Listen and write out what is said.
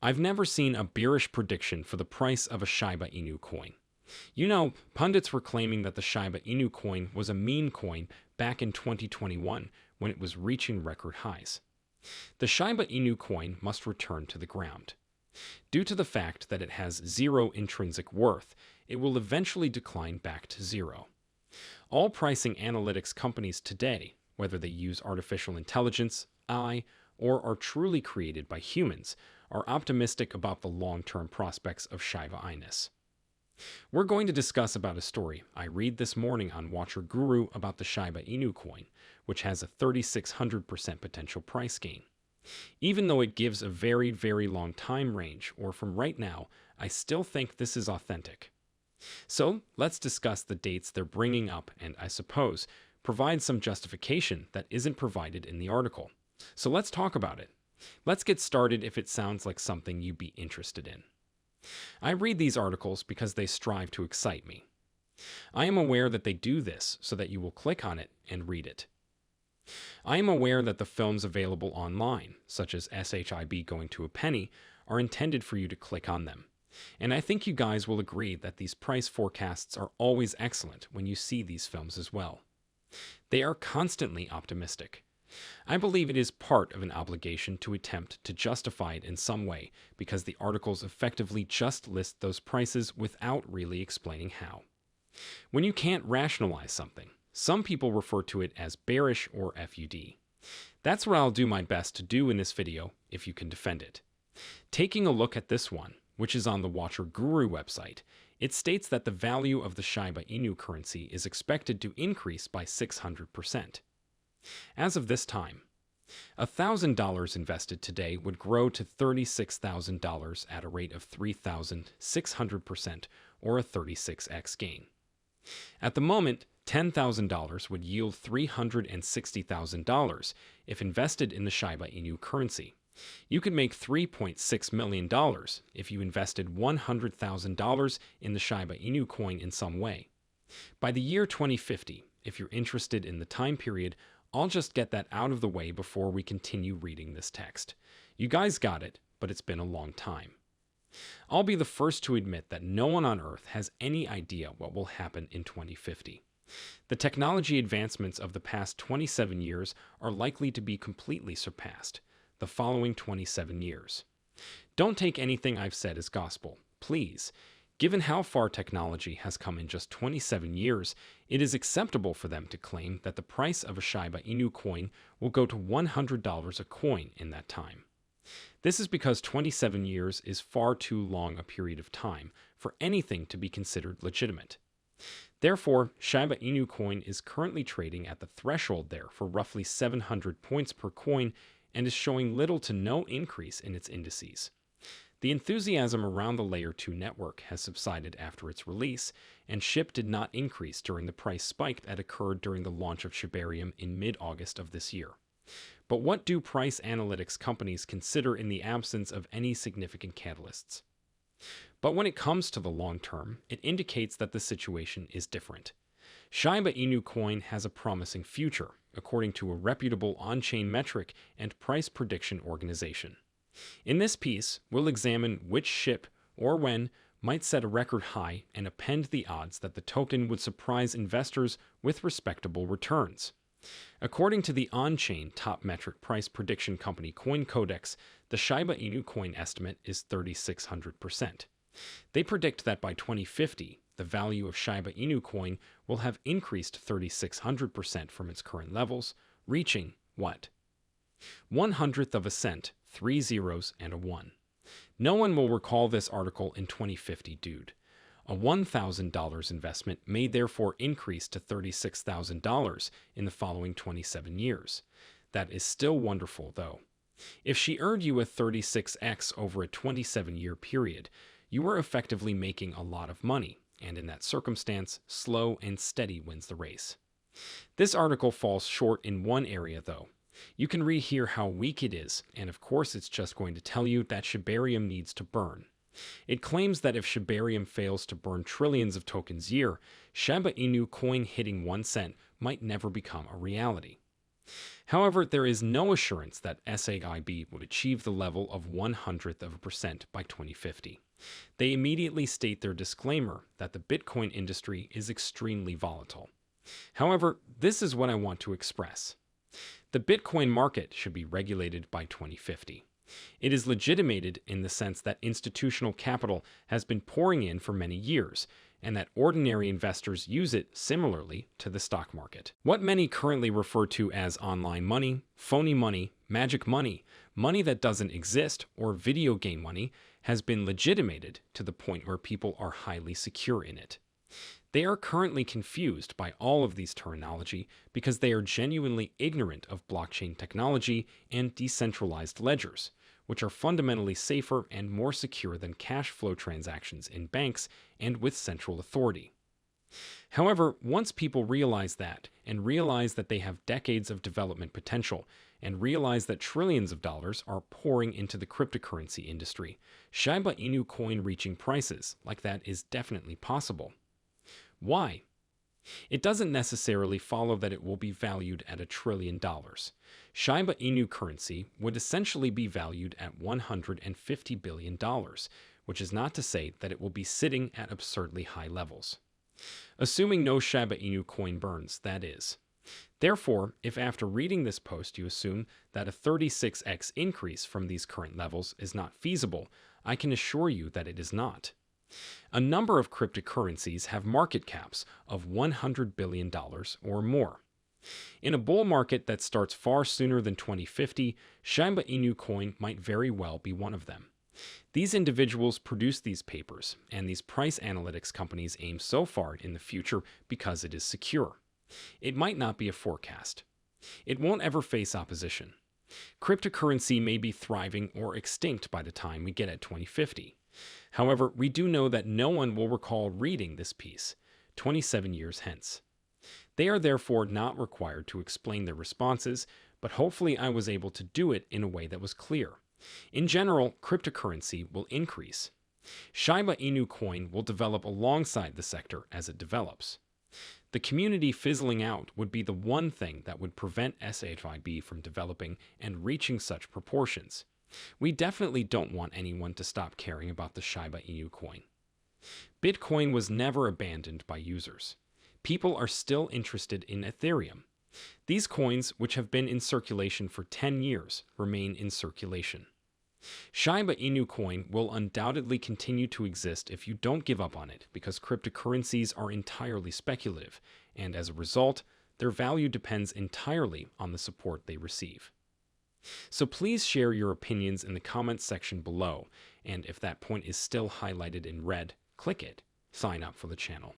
I've never seen a bearish prediction for the price of a Shiba Inu coin. You know, pundits were claiming that the Shiba Inu coin was a meme coin back in 2021 when it was reaching record highs. The Shiba Inu coin must return to the ground. Due to the fact that it has zero intrinsic worth, it will eventually decline back to zero. All pricing analytics companies today, whether they use artificial intelligence, AI, or are truly created by humans, are optimistic about the long-term prospects of Shiba Inu. We're going to discuss about a story I read this morning on Watcher Guru about the Shiba Inu coin, which has a 3,600% potential price gain. Even though it gives a very, very long time range, or from right now, I still think this is authentic. So let's discuss the dates they're bringing up and, I suppose, provide some justification that isn't provided in the article. So let's talk about it. Let's get started if it sounds like something you'd be interested in. I read these articles because they strive to excite me. I am aware that they do this so that you will click on it and read it. I am aware that the films available online, such as SHIB Going to a Penny, are intended for you to click on them. And I think you guys will agree that these price forecasts are always excellent when you see these films as well. They are constantly optimistic. I believe it is part of an obligation to attempt to justify it in some way because the articles effectively just list those prices without really explaining how. When you can't rationalize something, some people refer to it as bearish or FUD. That's what I'll do my best to do in this video if you can defend it. Taking a look at this one, which is on the Watcher Guru website, it states that the value of the Shiba Inu currency is expected to increase by 600%. As of this time, $1,000 invested today would grow to $36,000 at a rate of 3,600% or a 36x gain. At the moment, $10,000 would yield $360,000 if invested in the Shiba Inu currency. You could make $3.6 million if you invested $100,000 in the Shiba Inu coin in some way. By the year 2050, if you're interested in the time period, I'll just get that out of the way before we continue reading this text. You guys got it, but it's been a long time. I'll be the first to admit that no one on Earth has any idea what will happen in 2050. The technology advancements of the past 27 years are likely to be completely surpassed the following 27 years. Don't take anything I've said as gospel, please. Given how far technology has come in just 27 years, it is acceptable for them to claim that the price of a Shiba Inu coin will go to $100 a coin in that time. This is because 27 years is far too long a period of time for anything to be considered legitimate. Therefore, Shiba Inu coin is currently trading at the threshold there for roughly 700 points per coin and is showing little to no increase in its indices. The enthusiasm around the Layer 2 network has subsided after its release, and Shib did not increase during the price spike that occurred during the launch of Shibarium in mid-August of this year. But what do price analytics companies consider in the absence of any significant catalysts? But when it comes to the long term, it indicates that the situation is different. Shiba Inu coin has a promising future, according to a reputable on-chain metric and price prediction organization. In this piece, we'll examine which ship or when might set a record high and append the odds that the token would surprise investors with respectable returns. According to the on-chain top metric price prediction company CoinCodex, the Shiba Inu coin estimate is 3,600%. They predict that by 2050, the value of Shiba Inu coin will have increased 3,600% from its current levels, reaching, what? 1/100th of a cent, 3 zeros and a 1. No one will recall this article in 2050, dude. A $1,000 investment may therefore increase to $36,000 in the following 27 years. That is still wonderful, though. If she earned you a 36x over a 27-year period, you were effectively making a lot of money, and in that circumstance, slow and steady wins the race. This article falls short in one area, though. You can read here how weak it is, and of course it's just going to tell you that Shibarium needs to burn. It claims that if Shibarium fails to burn trillions of tokens a year, Shiba Inu coin hitting 1 cent might never become a reality. However, there is no assurance that SAIB would achieve the level of 0.01% by 2050. They immediately state their disclaimer that the Bitcoin industry is extremely volatile. However, this is what I want to express. The Bitcoin market should be regulated by 2050. It is legitimated in the sense that institutional capital has been pouring in for many years, and that ordinary investors use it similarly to the stock market. What many currently refer to as online money, phony money, magic money, money that doesn't exist, or video game money has been legitimated to the point where people are highly secure in it. They are currently confused by all of these terminology because they are genuinely ignorant of blockchain technology and decentralized ledgers, which are fundamentally safer and more secure than cash flow transactions in banks and with central authority. However, once people realize that, and realize that they have decades of development potential, and realize that trillions of dollars are pouring into the cryptocurrency industry, Shiba Inu coin reaching prices like that is definitely possible. Why? It doesn't necessarily follow that it will be valued at $1 trillion. Shiba Inu currency would essentially be valued at $150 billion, which is not to say that it will be sitting at absurdly high levels. Assuming no Shiba Inu coin burns, that is. Therefore, if after reading this post you assume that a 36x increase from these current levels is not feasible, I can assure you that it is not. A number of cryptocurrencies have market caps of $100 billion or more. In a bull market that starts far sooner than 2050, Shiba Inu coin might very well be one of them. These individuals produce these papers, and these price analytics companies aim so far in the future because it is secure. It might not be a forecast. It won't ever face opposition. Cryptocurrency may be thriving or extinct by the time we get at 2050. However, we do know that no one will recall reading this piece 27 years hence. They are therefore not required to explain their responses, but hopefully I was able to do it in a way that was clear. In general, cryptocurrency will increase. Shiba Inu coin will develop alongside the sector as it develops. The community fizzling out would be the one thing that would prevent SHIB from developing and reaching such proportions. We definitely don't want anyone to stop caring about the Shiba Inu coin. Bitcoin was never abandoned by users. People are still interested in Ethereum. These coins, which have been in circulation for 10 years, remain in circulation. Shiba Inu coin will undoubtedly continue to exist if you don't give up on it, because cryptocurrencies are entirely speculative, and as a result, their value depends entirely on the support they receive. So please share your opinions in the comments section below, and if that point is still highlighted in red, click it. Sign up for the channel.